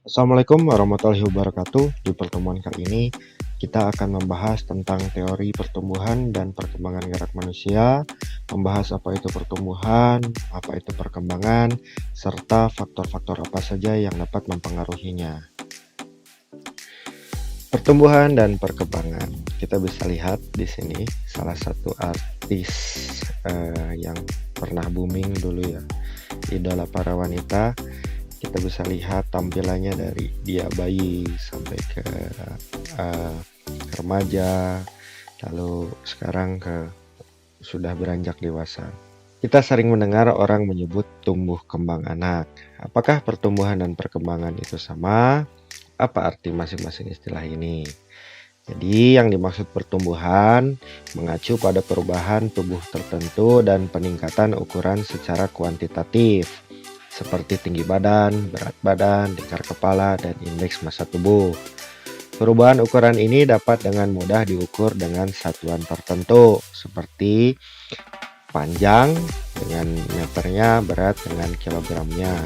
Assalamualaikum warahmatullahi wabarakatuh. Di pertemuan kali ini kita akan membahas tentang teori pertumbuhan dan perkembangan gerak manusia, membahas apa itu pertumbuhan, apa itu perkembangan, serta faktor-faktor apa saja yang dapat mempengaruhinya. Pertumbuhan dan perkembangan. Kita bisa lihat di sini salah satu artis yang pernah booming dulu ya, idola para wanita. Kita bisa lihat tampilannya dari dia bayi sampai ke remaja, lalu sekarang sudah beranjak dewasa. Kita sering mendengar orang menyebut tumbuh kembang anak. Apakah pertumbuhan dan perkembangan itu sama? Apa arti masing-masing istilah ini? Jadi yang dimaksud pertumbuhan mengacu pada perubahan tubuh tertentu dan peningkatan ukuran secara kuantitatif, seperti tinggi badan, berat badan, lingkar kepala, dan indeks massa tubuh. Perubahan ukuran ini dapat dengan mudah diukur dengan satuan tertentu, seperti panjang dengan meternya, berat dengan kilogramnya.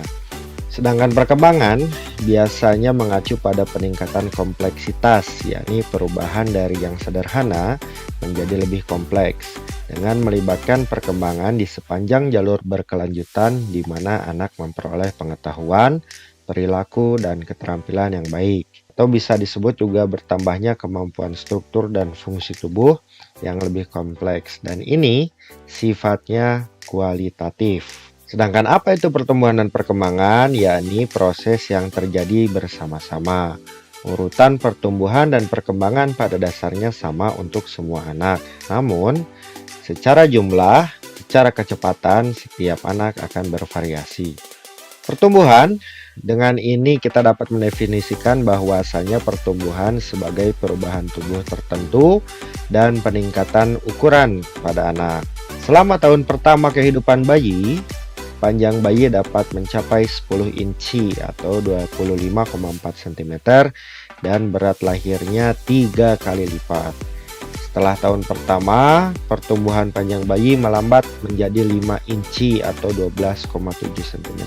Sedangkan perkembangan biasanya mengacu pada peningkatan kompleksitas, yakni perubahan dari yang sederhana menjadi lebih kompleks, dengan melibatkan perkembangan di sepanjang jalur berkelanjutan di mana anak memperoleh pengetahuan, perilaku, dan keterampilan yang baik. Atau bisa disebut juga bertambahnya kemampuan struktur dan fungsi tubuh yang lebih kompleks, dan ini sifatnya kualitatif. Sedangkan apa itu pertumbuhan dan perkembangan? Yakni proses yang terjadi bersama-sama. Urutan pertumbuhan dan perkembangan pada dasarnya sama untuk semua anak. Namun, secara jumlah, secara kecepatan, setiap anak akan bervariasi. Pertumbuhan, dengan ini kita dapat mendefinisikan bahwasanya pertumbuhan sebagai perubahan tubuh tertentu dan peningkatan ukuran pada anak. Selama tahun pertama kehidupan bayi, panjang bayi dapat mencapai 10 inci atau 25,4 cm dan berat lahirnya 3 kali lipat. Setelah tahun pertama, pertumbuhan panjang bayi melambat menjadi 5 inci atau 12,7 cm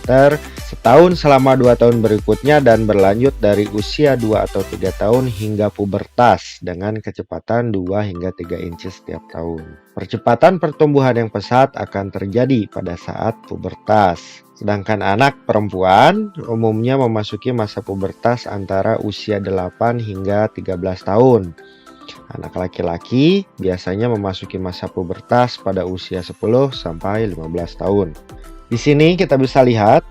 setahun selama 2 tahun berikutnya dan berlanjut dari usia 2 atau 3 tahun hingga pubertas dengan kecepatan 2 hingga 3 inci setiap tahun. Percepatan pertumbuhan yang pesat akan terjadi pada saat pubertas. Sedangkan anak perempuan umumnya memasuki masa pubertas antara usia 8 hingga 13 tahun. Anak laki-laki biasanya memasuki masa pubertas pada usia 10 sampai 15 tahun. Di sini kita bisa lihat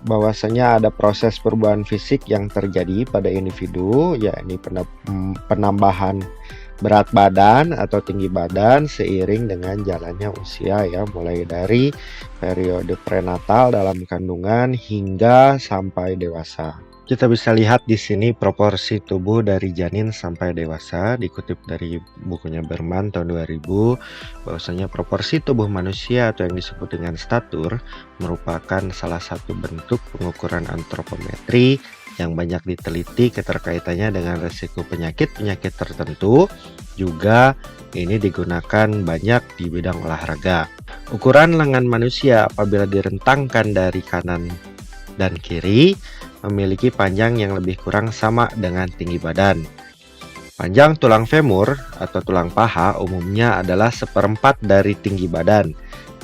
bahwasanya ada proses perubahan fisik yang terjadi pada individu, yakni penambahan berat badan atau tinggi badan seiring dengan jalannya usia ya, mulai dari periode prenatal dalam kandungan hingga sampai dewasa. Kita bisa lihat di sini proporsi tubuh dari janin sampai dewasa, dikutip dari bukunya Berman tahun 2000, bahwasanya proporsi tubuh manusia atau yang disebut dengan statur merupakan salah satu bentuk pengukuran antropometri yang banyak diteliti keterkaitannya dengan risiko penyakit-penyakit tertentu. Juga ini digunakan banyak di bidang olahraga. Ukuran lengan manusia apabila direntangkan dari kanan dan kiri memiliki panjang yang lebih kurang sama dengan tinggi badan. Panjang tulang femur atau tulang paha umumnya adalah 1/4 dari tinggi badan.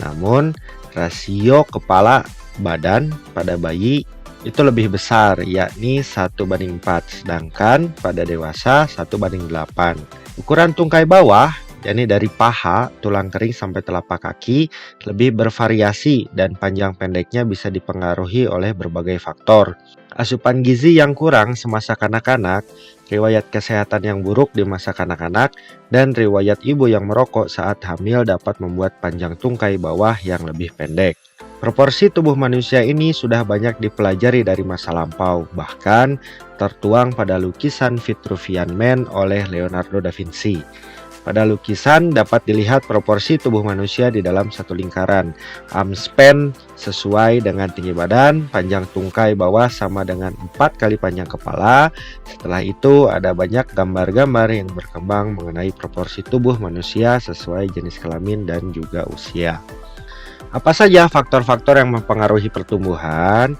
Namun, rasio kepala badan pada bayi itu lebih besar, yakni 1/4, sedangkan pada dewasa 1/8. Ukuran tungkai bawah, yakni dari paha, tulang kering sampai telapak kaki, lebih bervariasi dan panjang pendeknya bisa dipengaruhi oleh berbagai faktor. Asupan gizi yang kurang semasa kanak-kanak, riwayat kesehatan yang buruk di masa kanak-kanak, dan riwayat ibu yang merokok saat hamil dapat membuat panjang tungkai bawah yang lebih pendek. Proporsi tubuh manusia ini sudah banyak dipelajari dari masa lampau, bahkan tertuang pada lukisan Vitruvian Man oleh Leonardo da Vinci. Pada lukisan dapat dilihat proporsi tubuh manusia di dalam satu lingkaran. Arm span sesuai dengan tinggi badan, panjang tungkai bawah sama dengan 4 kali panjang kepala. Setelah itu ada banyak gambar-gambar yang berkembang mengenai proporsi tubuh manusia sesuai jenis kelamin dan juga usia. Apa saja faktor-faktor yang mempengaruhi pertumbuhan?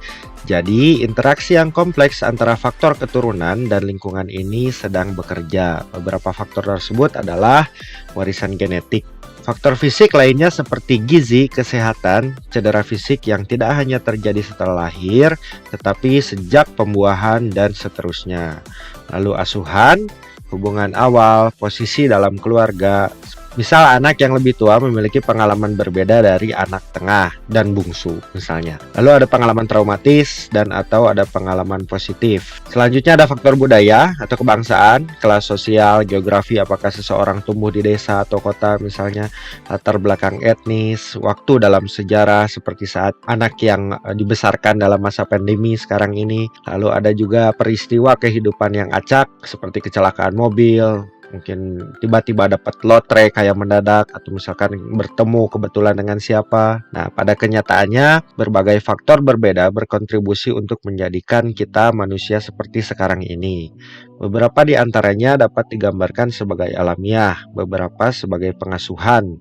Jadi, interaksi yang kompleks antara faktor keturunan dan lingkungan ini sedang bekerja. Beberapa faktor tersebut adalah warisan genetik. Faktor fisik lainnya seperti gizi, kesehatan, cedera fisik yang tidak hanya terjadi setelah lahir, tetapi sejak pembuahan dan seterusnya. Lalu asuhan, hubungan awal, posisi dalam keluarga. Misal anak yang lebih tua memiliki pengalaman berbeda dari anak tengah dan bungsu misalnya. Lalu ada pengalaman traumatis dan atau ada pengalaman positif. Selanjutnya ada faktor budaya atau kebangsaan, kelas sosial, geografi, apakah seseorang tumbuh di desa atau kota misalnya, latar belakang etnis, waktu dalam sejarah seperti saat anak yang dibesarkan dalam masa pandemi sekarang ini. Lalu ada juga peristiwa kehidupan yang acak seperti kecelakaan mobil, mungkin tiba-tiba dapat lotre kayak mendadak, atau misalkan bertemu kebetulan dengan siapa. Nah, pada kenyataannya berbagai faktor berbeda berkontribusi untuk menjadikan kita manusia seperti sekarang ini. Beberapa di antaranya dapat digambarkan sebagai alamiah, beberapa sebagai pengasuhan,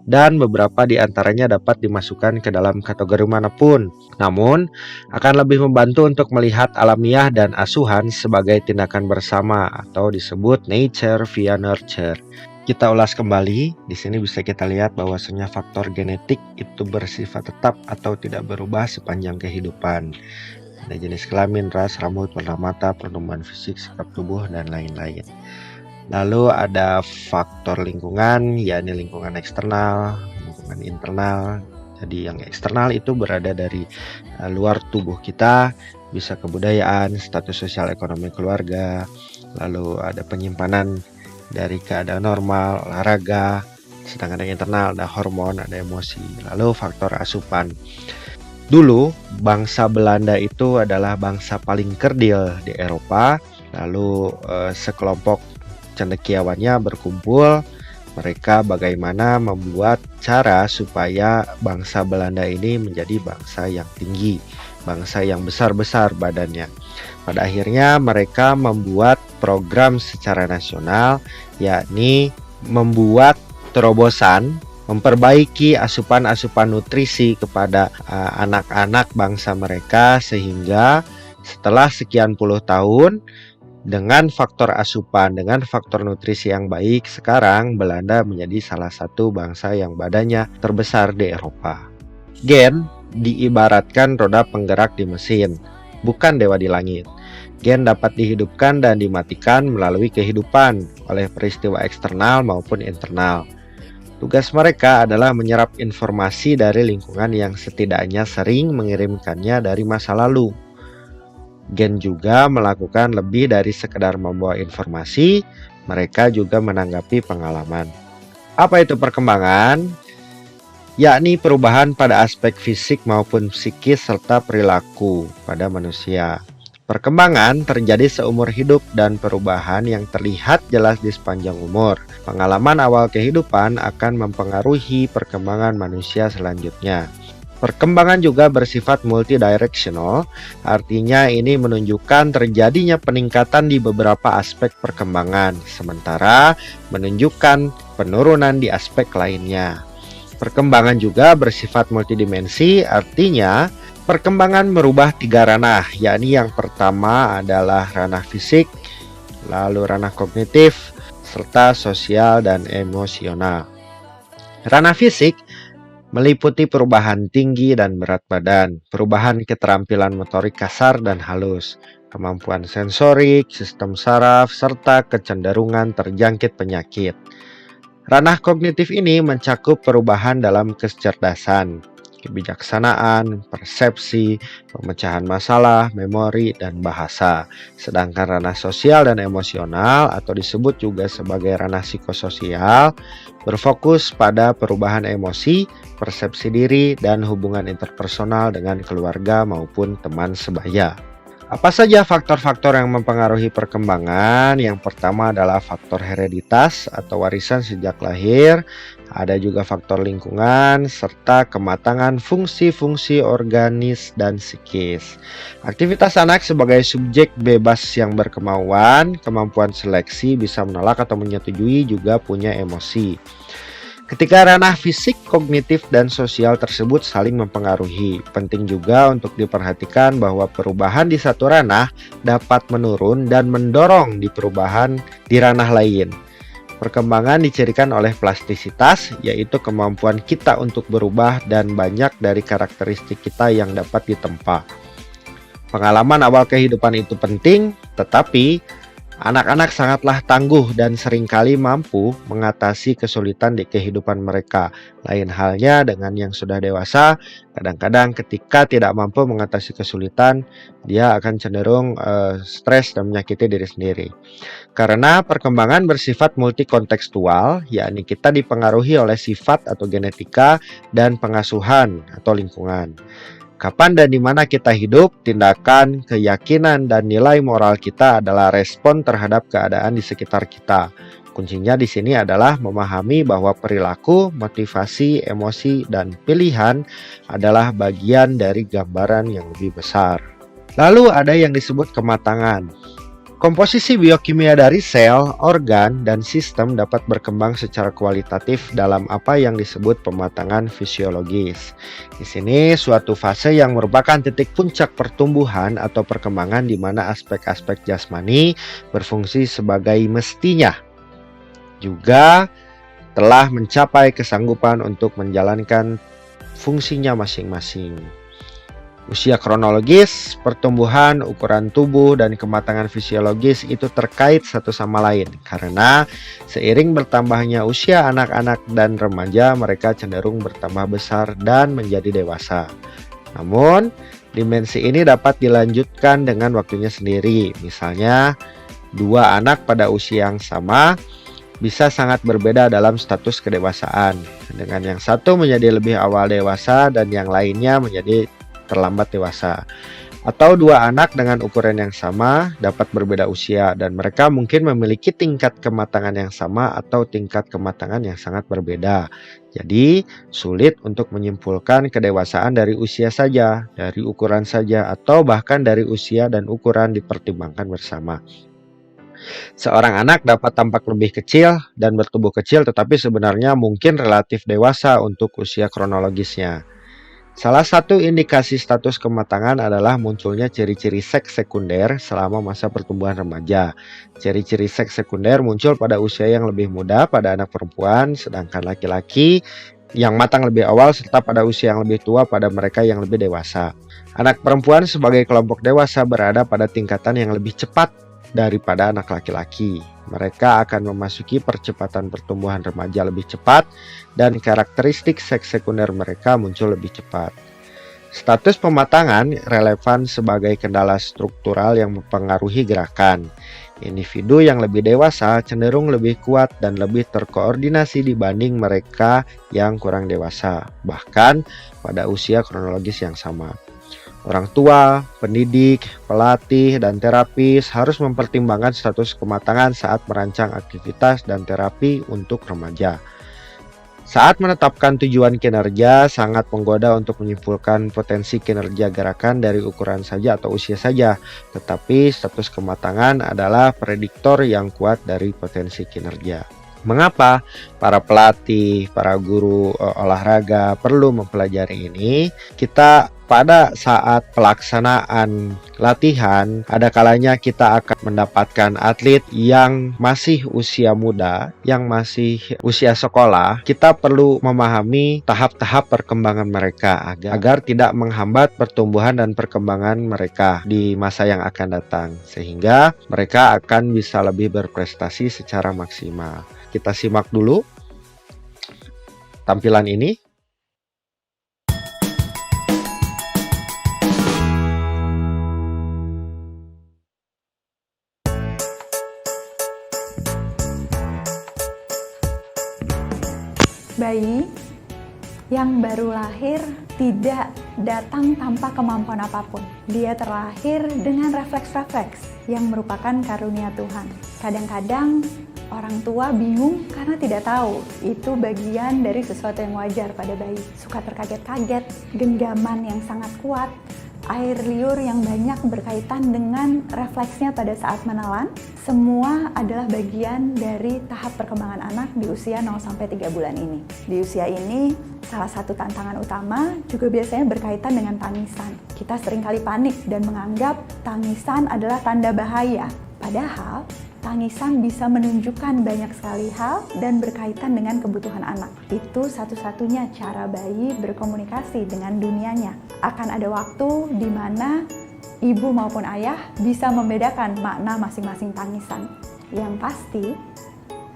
dan beberapa di antaranya dapat dimasukkan ke dalam kategori manapun. Namun, akan lebih membantu untuk melihat alamiah dan asuhan sebagai tindakan bersama atau disebut nature via nurture. Kita ulas kembali. Di sini bisa kita lihat bahwasanya faktor genetik itu bersifat tetap atau tidak berubah sepanjang kehidupan. Ada jenis kelamin, ras, rambut, warna mata, pertumbuhan fisik, sikap tubuh, dan lain-lain. Lalu ada faktor lingkungan, yakni lingkungan eksternal, lingkungan internal. Jadi yang eksternal itu berada dari luar tubuh kita, bisa kebudayaan, status sosial ekonomi keluarga, lalu ada penyimpanan dari keadaan normal, olahraga. Sedangkan yang internal ada hormon, ada emosi. Lalu faktor asupan. Dulu bangsa Belanda itu adalah bangsa paling kerdil di Eropa. Lalu sekelompok cendekiawannya berkumpul, mereka bagaimana membuat cara supaya bangsa Belanda ini menjadi bangsa yang tinggi, bangsa yang besar-besar badannya. Pada akhirnya mereka membuat program secara nasional, yakni membuat terobosan, memperbaiki asupan-asupan nutrisi kepada anak-anak bangsa mereka, sehingga setelah sekian puluh tahun dengan faktor asupan, dengan faktor nutrisi yang baik, sekarang Belanda menjadi salah satu bangsa yang badannya terbesar di Eropa. Gen diibaratkan roda penggerak di mesin, bukan dewa di langit. Gen dapat dihidupkan dan dimatikan melalui kehidupan oleh peristiwa eksternal maupun internal. Tugas mereka adalah menyerap informasi dari lingkungan yang setidaknya sering mengirimkannya dari masa lalu. Gen juga melakukan lebih dari sekedar membawa informasi, mereka juga menanggapi pengalaman. Apa itu perkembangan? Yakni perubahan pada aspek fisik maupun psikis serta perilaku pada manusia. Perkembangan terjadi seumur hidup dan perubahan yang terlihat jelas di sepanjang umur. Pengalaman awal kehidupan akan mempengaruhi perkembangan manusia selanjutnya. Perkembangan juga bersifat multidirectional, artinya ini menunjukkan terjadinya peningkatan di beberapa aspek perkembangan, sementara menunjukkan penurunan di aspek lainnya. Perkembangan juga bersifat multidimensi, artinya perkembangan merubah 3 ranah, yakni yang pertama adalah ranah fisik, lalu ranah kognitif, serta sosial dan emosional. Ranah fisik meliputi perubahan tinggi dan berat badan, perubahan keterampilan motorik kasar dan halus, kemampuan sensorik, sistem saraf, serta kecenderungan terjangkit penyakit. Ranah kognitif ini mencakup perubahan dalam kecerdasan, kebijaksanaan, persepsi, pemecahan masalah, memori, dan bahasa. Sedangkan ranah sosial dan emosional atau disebut juga sebagai ranah psikososial berfokus pada perubahan emosi, persepsi diri, dan hubungan interpersonal dengan keluarga maupun teman sebaya. Apa saja faktor-faktor yang mempengaruhi perkembangan? Yang pertama adalah faktor hereditas atau warisan sejak lahir. Ada juga faktor lingkungan serta kematangan fungsi-fungsi organis dan psikis. Aktivitas anak sebagai subjek bebas yang berkemauan, kemampuan seleksi, bisa menolak atau menyetujui, juga punya emosi. Ketika ranah fisik, kognitif, dan sosial tersebut saling mempengaruhi, penting juga untuk diperhatikan bahwa perubahan di satu ranah dapat menurun dan mendorong di perubahan di ranah lain. Perkembangan dicirikan oleh plastisitas, yaitu kemampuan kita untuk berubah dan banyak dari karakteristik kita yang dapat ditempa. Pengalaman awal kehidupan itu penting, tetapi anak-anak sangatlah tangguh dan seringkali mampu mengatasi kesulitan di kehidupan mereka. Lain halnya dengan yang sudah dewasa, kadang-kadang ketika tidak mampu mengatasi kesulitan, dia akan cenderung stres dan menyakiti diri sendiri. Karena perkembangan bersifat multikontekstual, yakni kita dipengaruhi oleh sifat atau genetika dan pengasuhan atau lingkungan. Kapan dan di mana kita hidup, tindakan, keyakinan, dan nilai moral kita adalah respon terhadap keadaan di sekitar kita. Kuncinya di sini adalah memahami bahwa perilaku, motivasi, emosi, dan pilihan adalah bagian dari gambaran yang lebih besar. Lalu ada yang disebut kematangan. Komposisi biokimia dari sel, organ, dan sistem dapat berkembang secara kualitatif dalam apa yang disebut pematangan fisiologis. Di sini suatu fase yang merupakan titik puncak pertumbuhan atau perkembangan di mana aspek-aspek jasmani berfungsi sebagai mestinya. Juga telah mencapai kesanggupan untuk menjalankan fungsinya masing-masing. Usia kronologis, pertumbuhan, ukuran tubuh, dan kematangan fisiologis itu terkait satu sama lain. Karena seiring bertambahnya usia anak-anak dan remaja, mereka cenderung bertambah besar dan menjadi dewasa. Namun, dimensi ini dapat dilanjutkan dengan waktunya sendiri. Misalnya, dua anak pada usia yang sama bisa sangat berbeda dalam status kedewasaan. Dengan yang satu menjadi lebih awal dewasa dan yang lainnya menjadi terlambat dewasa. Atau dua anak dengan ukuran yang sama dapat berbeda usia dan mereka mungkin memiliki tingkat kematangan yang sama atau tingkat kematangan yang sangat berbeda. Jadi sulit untuk menyimpulkan kedewasaan dari usia saja, dari ukuran saja, atau bahkan dari usia dan ukuran dipertimbangkan bersama. Seorang anak dapat tampak lebih kecil dan bertubuh kecil, tetapi sebenarnya mungkin relatif dewasa untuk usia kronologisnya. Salah satu indikasi status kematangan adalah munculnya ciri-ciri seks sekunder selama masa pertumbuhan remaja. Ciri-ciri seks sekunder muncul pada usia yang lebih muda pada anak perempuan, sedangkan laki-laki yang matang lebih awal serta pada usia yang lebih tua pada mereka yang lebih dewasa. Anak perempuan sebagai kelompok dewasa berada pada tingkatan yang lebih cepat daripada anak laki-laki. Mereka akan memasuki percepatan pertumbuhan remaja lebih cepat dan karakteristik seks sekunder mereka muncul lebih cepat. Status pematangan relevan sebagai kendala struktural yang mempengaruhi gerakan. Individu yang lebih dewasa cenderung lebih kuat dan lebih terkoordinasi dibanding mereka yang kurang dewasa, bahkan pada usia kronologis yang sama. Orang tua, pendidik, pelatih, dan terapis harus mempertimbangkan status kematangan saat merancang aktivitas dan terapi untuk remaja. Saat menetapkan tujuan kinerja, sangat menggoda untuk menyimpulkan potensi kinerja gerakan dari ukuran saja atau usia saja, tetapi status kematangan adalah prediktor yang kuat dari potensi kinerja. Mengapa para pelatih, para guru olahraga perlu mempelajari ini? Kita pada saat pelaksanaan latihan, ada kalanya kita akan mendapatkan atlet yang masih usia muda, yang masih usia sekolah. Kita perlu memahami tahap-tahap perkembangan mereka agar tidak menghambat pertumbuhan dan perkembangan mereka di masa yang akan datang, sehingga mereka akan bisa lebih berprestasi secara maksimal. Kita simak dulu tampilan ini. Bayi yang baru lahir tidak datang tanpa kemampuan apapun. Dia terlahir dengan refleks-refleks yang merupakan karunia Tuhan. Kadang-kadang orang tua bingung karena tidak tahu itu bagian dari sesuatu yang wajar pada bayi. Suka terkaget-kaget, genggaman yang sangat kuat, air liur yang banyak berkaitan dengan refleksnya pada saat menelan. Semua adalah bagian dari tahap perkembangan anak di usia 0-3 bulan ini. Di usia ini, salah satu tantangan utama juga biasanya berkaitan dengan tangisan. Kita seringkali panik dan menganggap tangisan adalah tanda bahaya. Padahal, tangisan bisa menunjukkan banyak sekali hal dan berkaitan dengan kebutuhan anak. Itu satu-satunya cara bayi berkomunikasi dengan dunianya. Akan ada waktu di mana ibu maupun ayah bisa membedakan makna masing-masing tangisan. Yang pasti,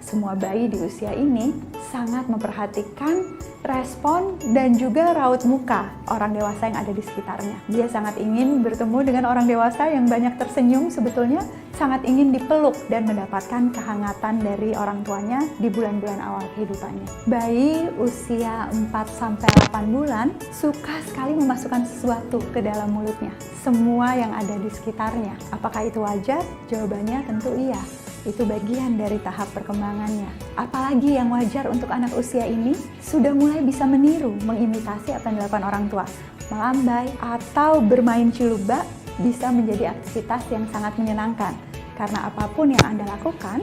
semua bayi di usia ini sangat memperhatikan respon dan juga raut muka orang dewasa yang ada di sekitarnya. Dia sangat ingin bertemu dengan orang dewasa yang banyak tersenyum, sebetulnya sangat ingin dipeluk dan mendapatkan kehangatan dari orang tuanya di bulan-bulan awal kehidupannya. Bayi usia 4-8 bulan suka sekali memasukkan sesuatu ke dalam mulutnya, semua yang ada di sekitarnya. Apakah itu wajar? Jawabannya tentu iya. Itu bagian dari tahap perkembangannya. Apalagi yang wajar untuk anak usia ini, sudah mulai bisa meniru, mengimitasi apa yang dilakukan orang tua. Melambai atau bermain ciluba bisa menjadi aktivitas yang sangat menyenangkan. Karena apapun yang Anda lakukan,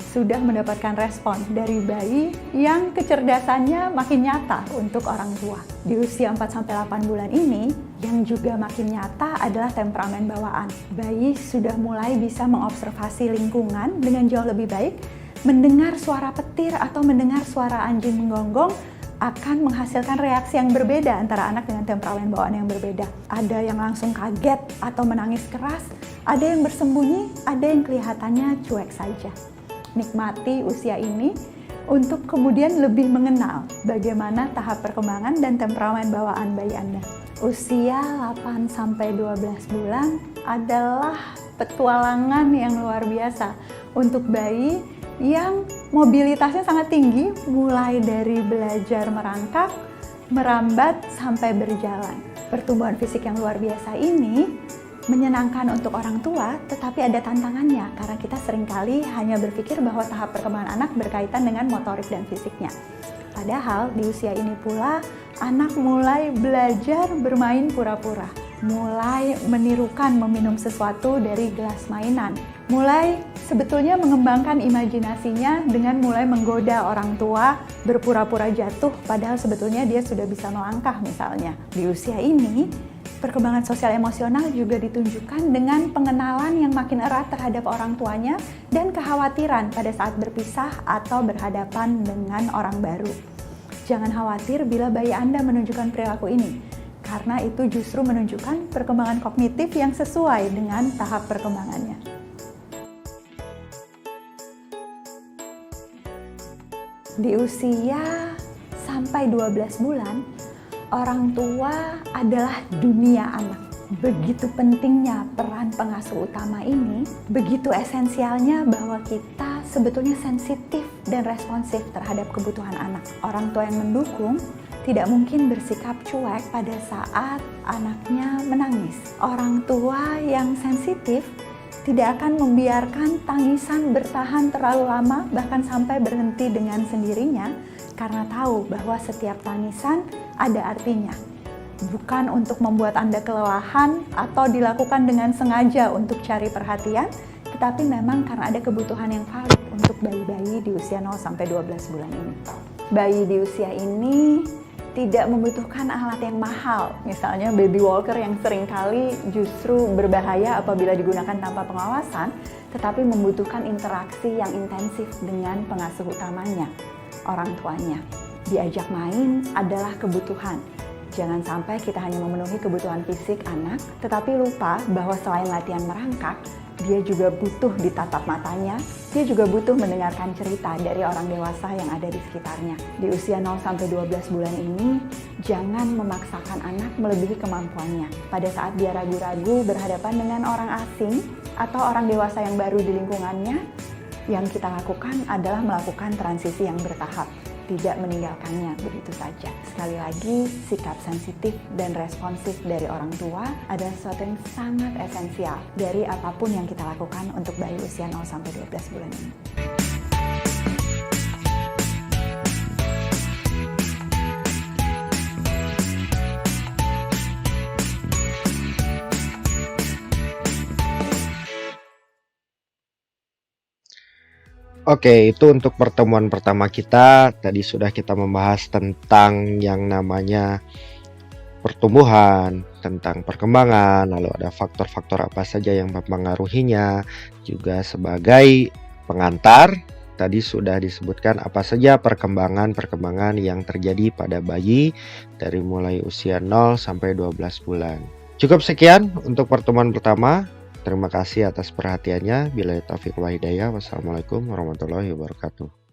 sudah mendapatkan respon dari bayi yang kecerdasannya makin nyata untuk orang tua. Di usia 4-8 bulan ini, yang juga makin nyata adalah temperamen bawaan. Bayi sudah mulai bisa mengobservasi lingkungan dengan jauh lebih baik, mendengar suara petir atau mendengar suara anjing menggonggong akan menghasilkan reaksi yang berbeda antara anak dengan temperamen bawaan yang berbeda. Ada yang langsung kaget atau menangis keras, ada yang bersembunyi, ada yang kelihatannya cuek saja. Nikmati usia ini untuk kemudian lebih mengenal bagaimana tahap perkembangan dan temperamen bawaan bayi Anda. Usia 8-12 bulan adalah petualangan yang luar biasa untuk bayi yang mobilitasnya sangat tinggi, mulai dari belajar merangkak, merambat, sampai berjalan. Pertumbuhan fisik yang luar biasa ini menyenangkan untuk orang tua, tetapi ada tantangannya karena kita seringkali hanya berpikir bahwa tahap perkembangan anak berkaitan dengan motorik dan fisiknya. Padahal di usia ini pula anak mulai belajar bermain pura-pura, mulai menirukan meminum sesuatu dari gelas mainan, mulai sebetulnya mengembangkan imajinasinya dengan mulai menggoda orang tua berpura-pura jatuh padahal sebetulnya dia sudah bisa melangkah misalnya. Di usia ini, perkembangan sosial emosional juga ditunjukkan dengan pengenalan yang makin erat terhadap orang tuanya dan kekhawatiran pada saat berpisah atau berhadapan dengan orang baru. Jangan khawatir bila bayi Anda menunjukkan perilaku ini, karena itu justru menunjukkan perkembangan kognitif yang sesuai dengan tahap perkembangannya. Di usia sampai 12 bulan, orang tua adalah dunia anak. Begitu pentingnya peran pengasuh utama ini, begitu esensialnya bahwa kita sebetulnya sensitif dan responsif terhadap kebutuhan anak. Orang tua yang mendukung tidak mungkin bersikap cuek pada saat anaknya menangis. Orang tua yang sensitif tidak akan membiarkan tangisan bertahan terlalu lama, bahkan sampai berhenti dengan sendirinya, karena tahu bahwa setiap tangisan ada artinya. Bukan untuk membuat Anda kelelahan atau dilakukan dengan sengaja untuk cari perhatian, tetapi memang karena ada kebutuhan yang valid untuk bayi-bayi di usia 0-12 bulan ini. Bayi di usia ini tidak membutuhkan alat yang mahal, misalnya baby walker yang seringkali justru berbahaya apabila digunakan tanpa pengawasan, tetapi membutuhkan interaksi yang intensif dengan pengasuh utamanya, orang tuanya. Diajak main adalah kebutuhan. Jangan sampai kita hanya memenuhi kebutuhan fisik anak, tetapi lupa bahwa selain latihan merangkak, dia juga butuh ditatap matanya, dia juga butuh mendengarkan cerita dari orang dewasa yang ada di sekitarnya. Di usia 0-12 bulan ini, jangan memaksakan anak melebihi kemampuannya. Pada saat dia ragu-ragu berhadapan dengan orang asing atau orang dewasa yang baru di lingkungannya, yang kita lakukan adalah melakukan transisi yang bertahap. tidak meninggalkannya begitu saja. Sekali lagi, sikap sensitif dan responsif dari orang tua adalah sesuatu yang sangat esensial dari apapun yang kita lakukan untuk bayi usia 0-12 bulan ini. Oke, itu untuk pertemuan pertama kita. Tadi sudah kita membahas tentang yang namanya pertumbuhan, tentang perkembangan, lalu ada faktor-faktor apa saja yang mempengaruhinya, juga sebagai pengantar. Tadi sudah disebutkan apa saja perkembangan-perkembangan yang terjadi pada bayi dari mulai usia 0 sampai 12 bulan. Cukup sekian untuk pertemuan pertama. Terima kasih atas perhatiannya. Billahi taufiq wal hidayah. Wassalamualaikum warahmatullahi wabarakatuh.